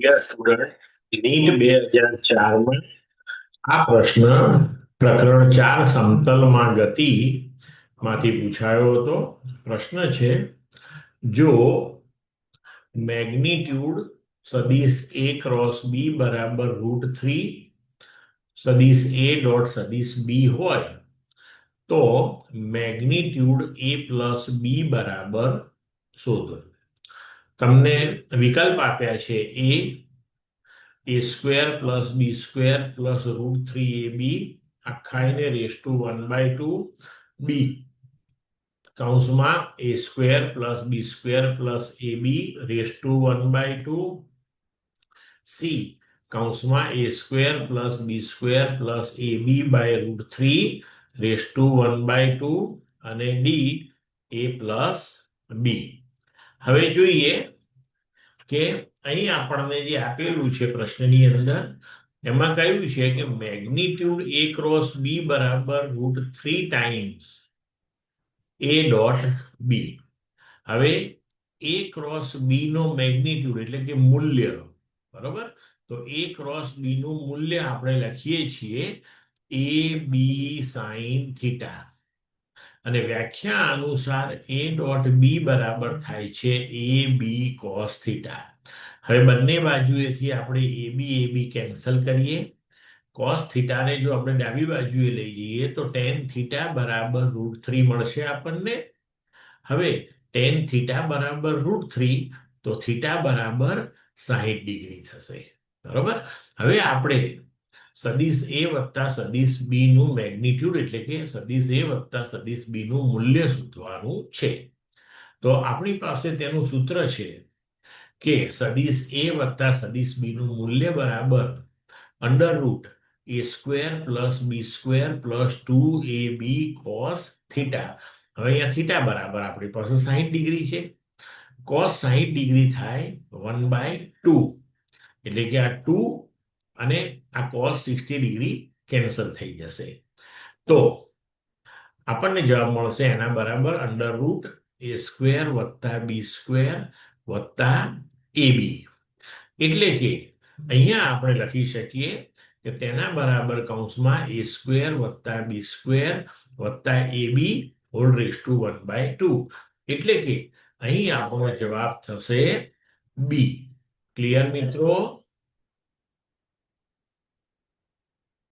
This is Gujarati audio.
ડિયર સ્ટુડન્ટ, નીટ 2004માં આ પ્રશ્ન પ્રકરણ 4 સમતલમાં ગતિ માંથી પૂછાયો હતો. પ્રશ્ન છે, જો મેગ્નિટ્યુડ સદિશ a ક્રોસ b બરાબર √3 સદિશ a ડોટ સદિશ b હોય તો મેગ્નિટ્યુડ a પ્લસ b બરાબર શોધો. તમને વિકલ્પ આપ્યા છે a square plus b square plus √3ab આખા એને રેઝ ટુ 1/2 b કૌંસમાં a square plus b square plus ab raise to 1/2 c કૌંસમાં a square plus b square plus ab by √3 raise to 1/2 અને d a પ્લસ b. હવે જોઈએ કે અહીં આપણને જે આપેલું છે પ્રશ્નની અંદર એમાં કહ્યું છે કે મેગ્નિટ્યુડ a ક્રોસ b બરાબર √3 ટાઈમ્સ a ડોટ b. હવે a ક્રોસ b નો મેગ્નિટ્યુડ એટલે કે મૂલ્ય, બરાબર, તો a ક્રોસ b નું મૂલ્ય આપણે લખીએ છીએ a b સાઇન થીટા અને વ્યાખ્યા અનુસાર a ડોટ b બરાબર થાય છે a b કોસ થીટા. હવે બંને બાજુએથી આપણે ab કેન્સલ કરીએ. કોસ થીટાને જો આપણે ડાબી બાજુએ લઈ જઈએ તો ટેન થીટા બરાબર √3 મળશે આપણને. હવે ટેન થીટા બરાબર √3 તો થીટા બરાબર 60 ડિગ્રી થશે, બરાબર. હવે આપણે સદિશ a વત્તા સદિશ b નું મેગ્નિટ્યુડ એટલે કે સદિશ a વત્તા સદિશ b નું મૂલ્ય શોધવાનું છે. તો આપણી પાસે તેનું સૂત્ર છે કે સદિશ a વત્તા સદિશ b નું મૂલ્ય બરાબર under route a square plus b square plus 2ab cos theta. હવે અહીંયા થીટા બરાબર આપણી પાસે 60 ડિગ્રી છે. કોસ 60 ડિગ્રી થાય 1/2 એટલે કે આ 2 અને આ કોસ 60 ડિગ્રી કેન્સલ થઈ જશે. તો આપણને જવાબ મળશે એના બરાબર અંડર રૂટ a સ્ક્વેર વત્તા b સ્ક્વેર વત્તા ab. એટલે કે અહીંયા આપણે લખી શકીએ કે તેના બરાબર કૌંસમાં a સ્ક્વેર વત્તા b સ્ક્વેર વત્તા ab હોલ રેઝ ટુ 1/2. એટલે કે અહીં આપણો જવાબ થશે b. ક્લિયર મિત્રો?